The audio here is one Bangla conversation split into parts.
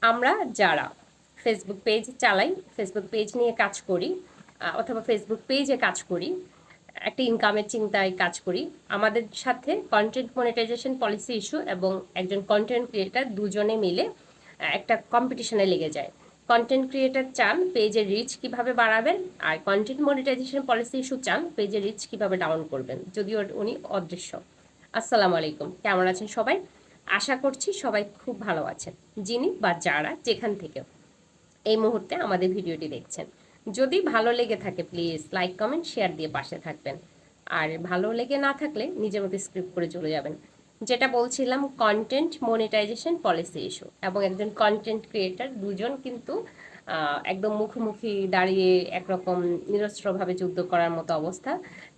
আমরা যারা ফেসবুক পেজ চালাই, ফেসবুক পেজ নিয়ে কাজ করি, অথবা ফেসবুক পেজে কাজ করি, একটা ইনকামের চিন্তায় কাজ করি, আমাদের সাথে কন্টেন্ট মনিটাইজেশন পলিসি ইস্যু এবং একজন কন্টেন্ট ক্রিয়েটার দুজনে মিলে একটা কম্পিটিশনে লেগে যায়। কন্টেন্ট ক্রিয়েটার চান পেজের রিচ কিভাবে বাড়াবেন, আর কন্টেন্ট মনিটাইজেশন পলিসি ইস্যু চান পেজের রিচ কিভাবে ডাউন করবেন, যদিও উনি অদৃশ্য। আসসালামু আলাইকুম, কেমন আছেন সবাই? আশা করছি সবাই খুব ভালো আছেন, যিনি বা যারা যেখান থেকে এই মুহূর্তে আমাদের ভিডিওটি দেখছেন। যদি ভালো লেগে থাকে প্লিজ লাইক কমেন্ট শেয়ার দিয়ে পাশে থাকবেন, আর ভালো লেগে না থাকলে নিজের মতো স্ক্রিপ্ট করে চলে যাবেন। যেটা বলছিলাম, কন্টেন্ট মনিটাইজেশন পলিসি ইস্যু এবং একজন কন্টেন্ট ক্রিয়েটার দুজন কিন্তু একদম মুখোমুখি দাঁড়িয়ে একরকম নিরস্ত্রভাবে যুদ্ধ করার মতো অবস্থা।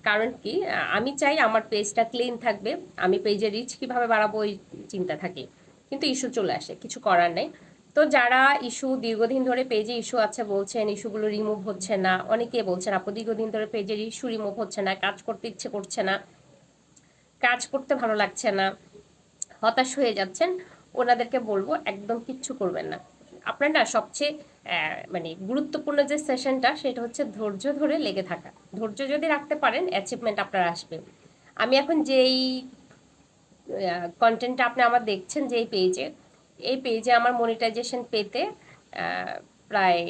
কারণ কি, আমি চাই আমার পেজটা ক্লিন থাকবে, আমি পেজের রিচ কিভাবে বাড়াবো ওই চিন্তা থাকে, কিন্তু ইস্যু চলে আসে, কিছু করার নেই। তো যারা ইস্যু দীর্ঘদিন ধরে পেজে ইস্যু আছে বলছেন, ইস্যুগুলো রিমুভ হচ্ছে না, অনেকে বলছেন আপু দীর্ঘদিন ধরে পেজের ইস্যু রিমুভ হচ্ছে না, কাজ করতে ইচ্ছে করছে না, কাজ করতে ভালো লাগছে না, হতাশ হয়ে যাচ্ছেন, ওনাদেরকে বলবো একদম কিচ্ছু করবেন না। আপনার না সবচেয়ে মানে গুরুত্বপূর্ণ যে সেশনটা সেটা হচ্ছে ধৈর্য ধরে লেগে থাকা। ধৈর্য যদি রাখতে পারেন অ্যাচিভমেন্ট আপনার আসবে। আমি এখন যেই কন্টেন্টটা আপনি আমার দেখছেন যে এই পেজে আমার মনিটাইজেশন পেতে প্রায়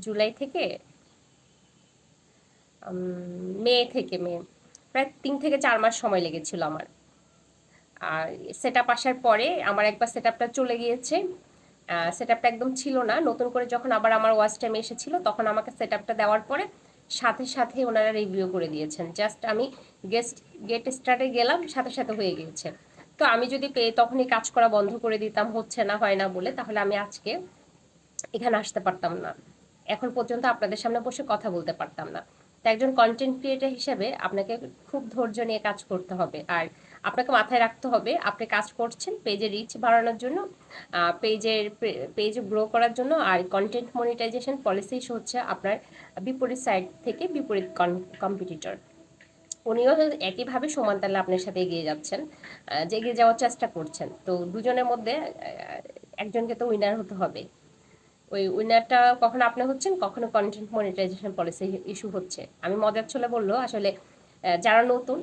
জুলাই থেকে মে প্রায় 3 থেকে 4 মাস সময় লেগেছিল আমার। আর সেট আপ আসার পরে আমার একবার সেট আপটা চলে গিয়েছে, সেট আপটা একদম ছিল না। নতুন করে যখন আবার আমার ওয়াচ টাইম এসেছিল তখন আমাকে সেট আপটা দেওয়ার পরে সাথে সাথে ওনারা রিভিউ করে দিয়েছেন। জাস্ট আমি গেট স্টার্টে গেলাম, সাথে সাথে হয়ে গিয়েছে। তো আমি যদি তখনই কাজ করা বন্ধ করে দিতাম, হচ্ছে না হয় না বলে, তাহলে আমি আজকে এখানে আসতে পারতাম না, এখন পর্যন্ত আপনাদের সামনে বসে কথা বলতে পারতাম না। তো একজন কন্টেন্ট ক্রিয়েটর হিসেবে আপনাকে খুব ধৈর্য নিয়ে কাজ করতে হবে, আর আপনাকে মাথায় রাখতে হবে আপনি কাজ করছেন পেজের রিচ বাড়ানোর জন্য, পেজ গ্রো করার জন্য। আর কন্টেন্ট মনিটাইজেশন পলিসি হচ্ছে আপনার বিপরীত সাইড থেকে বিপরীত কম্পিটিটর, উনিও একইভাবে সমান তালে আপনার সাথে এগিয়ে যাচ্ছেন, যে এগিয়ে যাওয়ার চেষ্টা করছেন। তো দুজনের মধ্যে একজনকে তো উইনার হতে হবে। ওই উইনারটা কখনো আপনি হচ্ছেন, কখনো কন্টেন্ট মনিটাইজেশন পলিসি ইস্যু হচ্ছে। আমি মজার ছলে বললো আসলে যারা নতুন,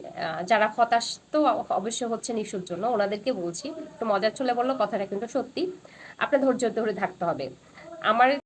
যারা হতাশ তো অবশ্যই হচ্ছেন ইস্যুর জন্য, ওনাদেরকে বলছি, তো মজার ছলে বললো কথাটা কিন্তু সত্যি, আপনার ধৈর্য ধরে থাকতে হবে। আমার